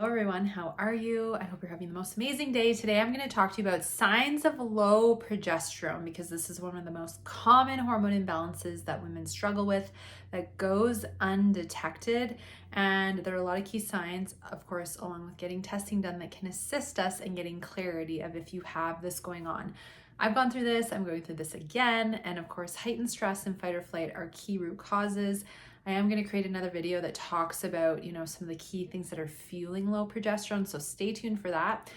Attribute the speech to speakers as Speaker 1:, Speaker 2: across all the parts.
Speaker 1: Hello everyone, how are you? I hope you're having the most amazing day. Today I'm going to talk to you about signs of low progesterone because this is one of the most common hormone imbalances that women struggle with that goes undetected. And there are a lot of key signs, of course, along with getting testing done that can assist us in getting clarity of if you have this going on. I've gone through this, I'm going through this again, and of course, heightened stress and fight or flight are key root causes. I am going to create another video that talks about, some of the key things that are fueling low progesterone, so stay tuned for that.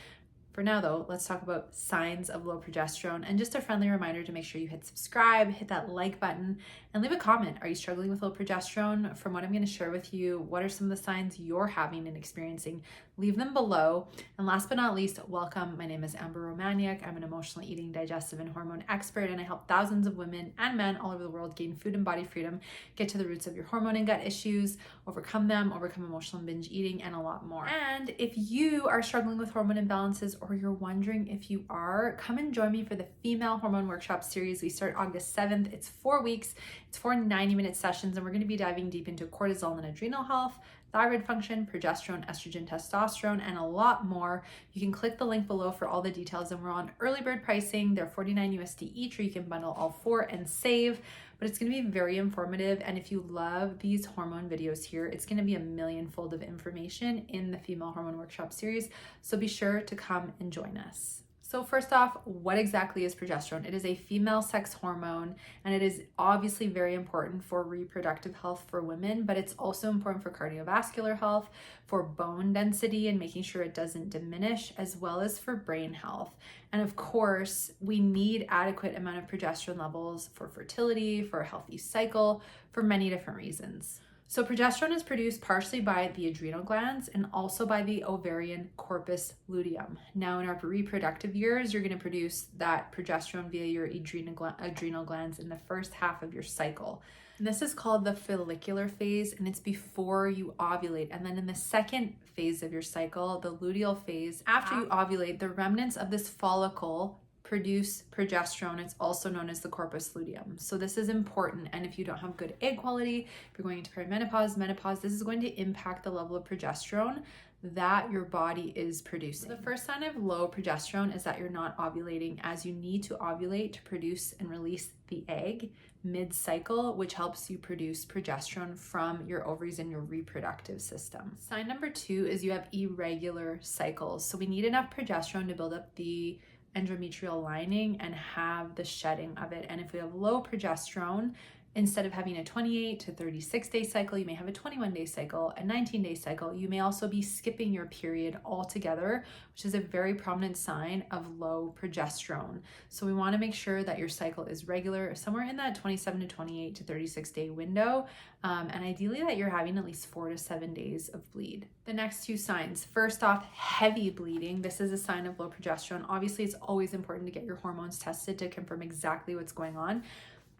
Speaker 1: For now though, let's talk about signs of low progesterone, and just a friendly reminder to make sure you hit subscribe, hit that like button, and leave a comment. Are you struggling with low progesterone? From what I'm going to share with you, what are some of the signs you're having and experiencing? Leave them below. And last but not least, welcome. My name is Romaniuk. I'm an emotional eating, digestive, and hormone expert, and I help thousands of women and men all over the world gain food and body freedom, get to the roots of your hormone and gut issues, overcome them, overcome emotional and binge eating, and a lot more. And if you are struggling with hormone imbalances, or you're wondering if you are, come and join me for the Female Hormone Workshop series. We start August 7th. It's 4 weeks. It's 4 90-minute sessions, and we're going to be diving deep into cortisol and adrenal health, thyroid function, progesterone, estrogen, testosterone, and a lot more. You can click the link below for all the details, and we're on early bird pricing. They're $49 USD each, or you can bundle all 4 and save. But it's going to be very informative, and if you love these hormone videos here, it's going to be a millionfold of information in the Female Hormone Workshop series, so be sure to come and join us. So first off, what exactly is progesterone? It is a female sex hormone, and it is obviously very important for reproductive health for women, but it's also important for cardiovascular health, for bone density and making sure it doesn't diminish, as well as for brain health. And of course, we need adequate amount of progesterone levels for fertility, for a healthy cycle, for many different reasons. So progesterone is produced partially by the adrenal glands and also by the ovarian corpus luteum. Now in our reproductive years, you're going to produce that progesterone via your adrenal glands in the first half of your cycle. And this is called the follicular phase, and it's before you ovulate. And then in the second phase of your cycle, the luteal phase, after you ovulate, the remnants of this follicle produce progesterone. It's also known as the corpus luteum. So this is important. And if you don't have good egg quality, if you're going into perimenopause, menopause, this is going to impact the level of progesterone that your body is producing. The first sign of low progesterone is that you're not ovulating as you need to ovulate to produce and release the egg mid-cycle, which helps you produce progesterone from your ovaries and your reproductive system. Sign number 2 is you have irregular cycles. So we need enough progesterone to build up the endometrial lining and have the shedding of it. And if we have low progesterone, instead of having a 28 to 36 day cycle, you may have a 21-day cycle, a 19-day cycle. You may also be skipping your period altogether, which is a very prominent sign of low progesterone. So we want to make sure that your cycle is regular, somewhere in that 27 to 28 to 36 day window. And ideally that you're having at least 4 to 7 days of bleed. The next 2 signs, first off, heavy bleeding. This is a sign of low progesterone. Obviously, it's always important to get your hormones tested to confirm exactly what's going on,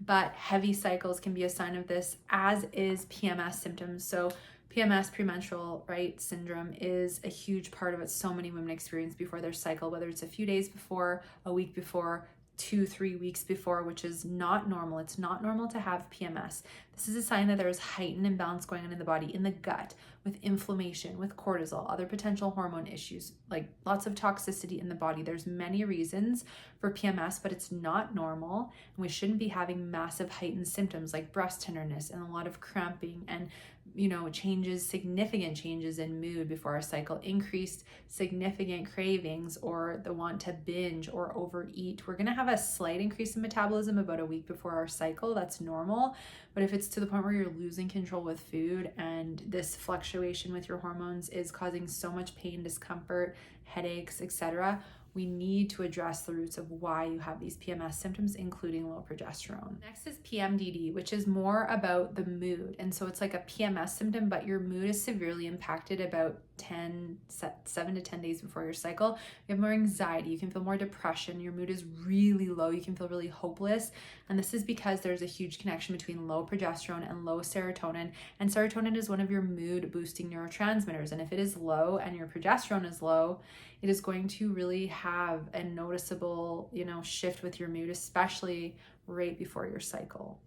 Speaker 1: but heavy cycles can be a sign of this, as is PMS symptoms. So PMS, premenstrual, syndrome, is a huge part of what so many women experience before their cycle, whether it's a few days before, a week before, 2-3 weeks before, which is not normal. It's not normal to have PMS. This is a sign that there is heightened imbalance going on in the body, in the gut, with inflammation, with cortisol, other potential hormone issues, like lots of toxicity in the body. There's many reasons for PMS, but it's not normal. And we shouldn't be having massive heightened symptoms like breast tenderness and a lot of cramping and significant changes in mood before our cycle, increased significant cravings, or the want to binge or overeat. We're going to have a slight increase in metabolism about a week before our cycle. That's normal. But if it's to the point where you're losing control with food and this fluctuation with your hormones is causing so much pain, discomfort, headaches, etc., we need to address the roots of why you have these PMS symptoms, including low progesterone. Next is PMDD, which is more about the mood. And so it's like a PMS symptom, but your mood is severely impacted about 7 to 10 days before your cycle. You have more anxiety, you can feel more depression, your mood is really low, you can feel really hopeless. And this is because there's a huge connection between low progesterone and low serotonin. And serotonin is one of your mood boosting neurotransmitters. And if it is low and your progesterone is low, it is going to really have a noticeable, shift with your mood, especially right before your cycle.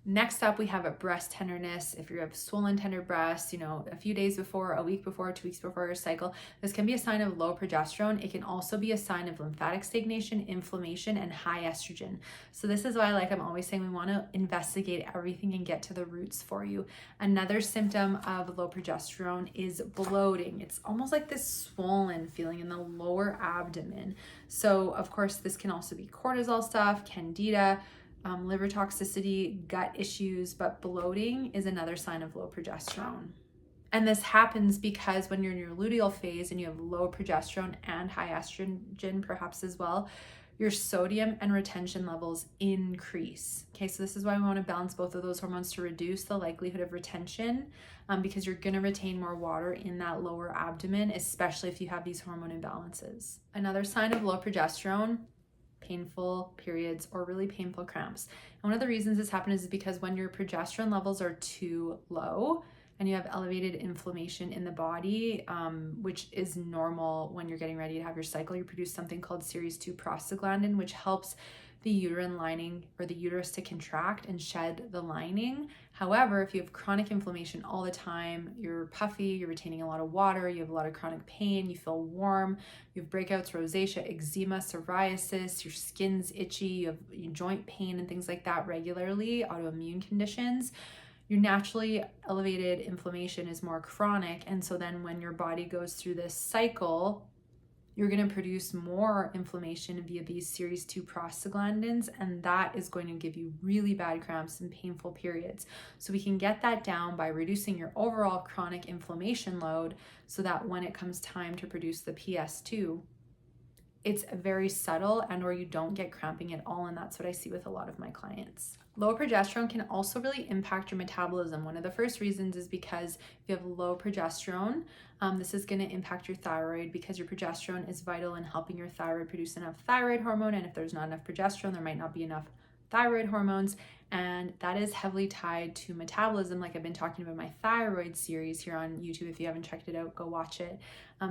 Speaker 1: Next up, we have a breast tenderness. If you have swollen, tender breasts, a few days before, a week before, 2 weeks before your cycle, this can be a sign of low progesterone. It can also be a sign of lymphatic stagnation, inflammation, and high estrogen. So this is why, like I'm always saying, we want to investigate everything and get to the roots for you. Another symptom of low progesterone is bloating. It's almost like this swollen feeling in the lower abdomen. So of course, this can also be cortisol stuff, candida, liver toxicity, gut issues, but bloating is another sign of low progesterone. And this happens because when you're in your luteal phase and you have low progesterone and high estrogen perhaps as well, your sodium and retention levels increase. Okay, so this is why we want to balance both of those hormones to reduce the likelihood of retention, because you're going to retain more water in that lower abdomen, especially if you have these hormone imbalances. Another sign of low progesterone, painful periods or really painful cramps. And one of the reasons this happens is because when your progesterone levels are too low and you have elevated inflammation in the body, which is normal when you're getting ready to have your cycle, you produce something called series 2 prostaglandin, which helps the uterine lining or the uterus to contract and shed the lining. However, if you have chronic inflammation all the time, you're puffy, you're retaining a lot of water, you have a lot of chronic pain, you feel warm, you have breakouts, rosacea, eczema, psoriasis, your skin's itchy, you have joint pain and things like that regularly, autoimmune conditions, your naturally elevated inflammation is more chronic. And so then when your body goes through this cycle, you're going to produce more inflammation via these series 2 prostaglandins, and that is going to give you really bad cramps and painful periods. So we can get that down by reducing your overall chronic inflammation load so that when it comes time to produce the PS2, it's very subtle and or you don't get cramping at all, and that's what I see with a lot of my clients. Low progesterone can also really impact your metabolism. One of the first reasons is because if you have low progesterone, this is going to impact your thyroid because your progesterone is vital in helping your thyroid produce enough thyroid hormone, and if there's not enough progesterone, there might not be enough thyroid hormones, and that is heavily tied to metabolism. Like I've been talking about my thyroid series here on YouTube. If you haven't checked it out, go watch it.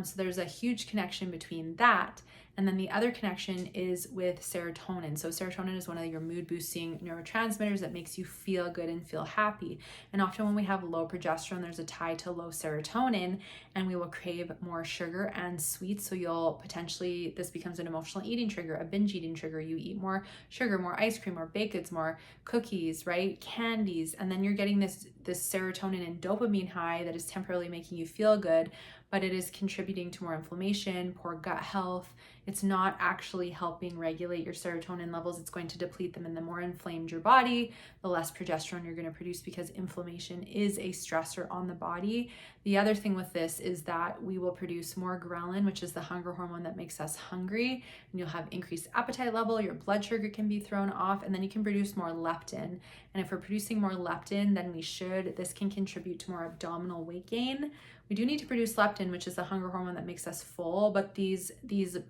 Speaker 1: So there's a huge connection between that. And then the other connection is with serotonin. So serotonin is one of your mood boosting neurotransmitters that makes you feel good and feel happy. And often when we have low progesterone, there's a tie to low serotonin, and we will crave more sugar and sweets. So you'll potentially, this becomes an emotional eating trigger, a binge eating trigger. You eat more sugar, more ice cream, more baked goods, more cookies, right? Candies. And then you're getting this serotonin and dopamine high that is temporarily making you feel good, but it is contributing to more inflammation, poor gut health. It's not actually helping regulate your serotonin levels. It's going to deplete them, and the more inflamed your body, the less progesterone you're going to produce because inflammation is a stressor on the body. The other thing with this is that we will produce more ghrelin, which is the hunger hormone that makes us hungry, and you'll have increased appetite level, your blood sugar can be thrown off, and then you can produce more leptin. And if we're producing more leptin than we should, this can contribute to more abdominal weight gain. We do need to produce leptin, which is the hunger hormone that makes us full, but these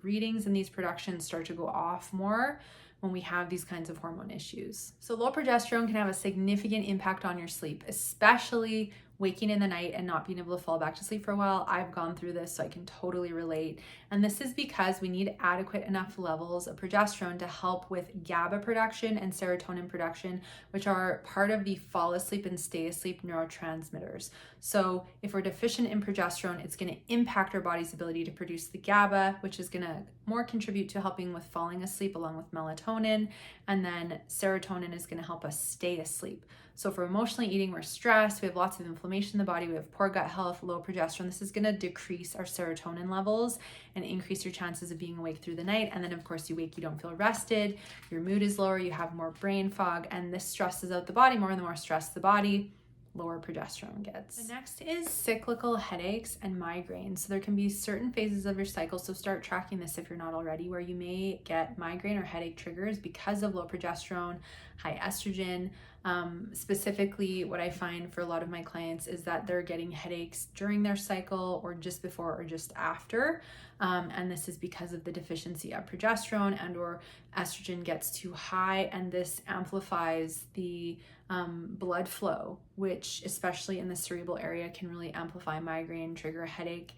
Speaker 1: readings and these productions start to go off more when we have these kinds of hormone issues. So low progesterone can have a significant impact on your sleep, especially waking in the night and not being able to fall back to sleep for a while. I've gone through this, so I can totally relate. And this is because we need adequate enough levels of progesterone to help with GABA production and serotonin production, which are part of the fall asleep and stay asleep neurotransmitters. So if we're deficient in progesterone, it's going to impact our body's ability to produce the GABA, which is going to more contribute to helping with falling asleep along with melatonin. And then serotonin is going to help us stay asleep. So if we're emotionally eating, we're stressed, we have lots of inflammation in the body, we have poor gut health, low progesterone, this is going to decrease our serotonin levels and increase your chances of being awake through the night. And then of course you wake, you don't feel rested, your mood is lower, you have more brain fog, and this stresses out the body more, and the more stressed the body, lower progesterone gets. The next is cyclical headaches and migraines. So there can be certain phases of your cycle, so start tracking this if you're not already, where you may get migraine or headache triggers because of low progesterone, high estrogen. Specifically, what I find for a lot of my clients is that they're getting headaches during their cycle or just before or just after. And this is because of the deficiency of progesterone and or estrogen gets too high, and this amplifies the blood flow, which especially in the cerebral area can really amplify migraine, trigger a headache.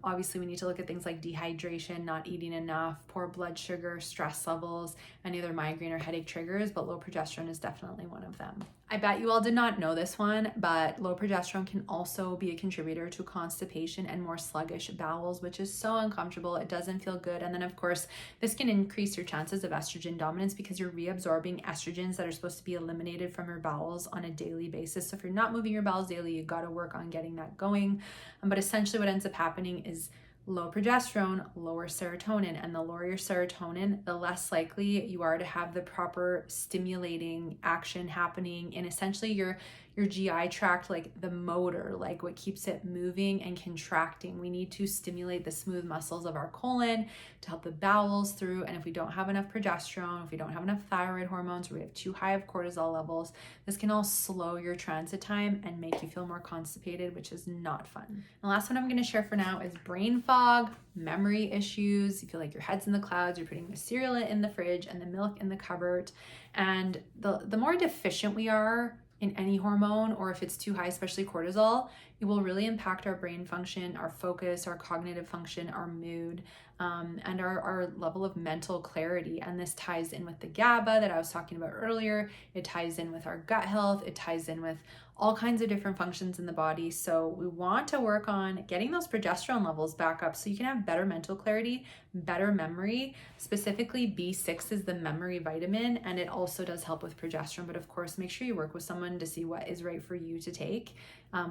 Speaker 1: Obviously, we need to look at things like dehydration, not eating enough, poor blood sugar, stress levels, any other migraine or headache triggers, but low progesterone is definitely one of them. I bet you all did not know this one, but low progesterone can also be a contributor to constipation and more sluggish bowels, which is so uncomfortable. It doesn't feel good. And then, of course, this can increase your chances of estrogen dominance because you're reabsorbing estrogens that are supposed to be eliminated from your bowels on a daily basis. So if you're not moving your bowels daily, you got to work on getting that going. But essentially, what ends up happening is low progesterone, lower serotonin, and the lower your serotonin, the less likely you are to have the proper stimulating action happening in essentially your GI tract, like the motor, like what keeps it moving and contracting. We need to stimulate the smooth muscles of our colon to help the bowels through. And if we don't have enough progesterone, if we don't have enough thyroid hormones, or we have too high of cortisol levels, this can all slow your transit time and make you feel more constipated, which is not fun. The last one I'm going to share for now is brain fog, memory issues. You feel like your head's in the clouds, you're putting the cereal in the fridge and the milk in the cupboard. And the more deficient we are in any hormone, or if it's too high, especially cortisol, it will really impact our brain function, our focus, our cognitive function, our mood, and our level of mental clarity. And this ties in with the GABA that I was talking about earlier. It ties in with our gut health. It ties in with all kinds of different functions in the body. So we want to work on getting those progesterone levels back up so you can have better mental clarity, better memory. Specifically, B6 is the memory vitamin, and it also does help with progesterone. But of course, make sure you work with someone to see what is right for you to take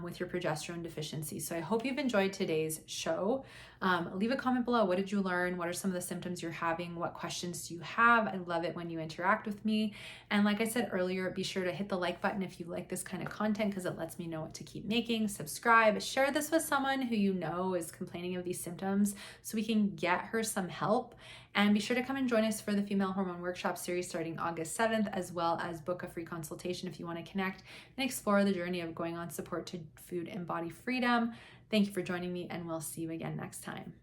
Speaker 1: with your progesterone deficiency. So I hope you've enjoyed today's show. Leave a comment below. What did you learn? What are some of the symptoms you're having? What questions do you have? I love it when you interact with me. And like I said earlier, be sure to hit the like button if you like this kind of content, because it lets me know what to keep making. Subscribe, share this with someone who you know is complaining of these symptoms so we can get her some help. And be sure to come and join us for the Female Hormone Workshop series starting August 7th, as well as book a free consultation if you want to connect and explore the journey of going on support to food and body freedom. Thank you for joining me, and we'll see you again next time.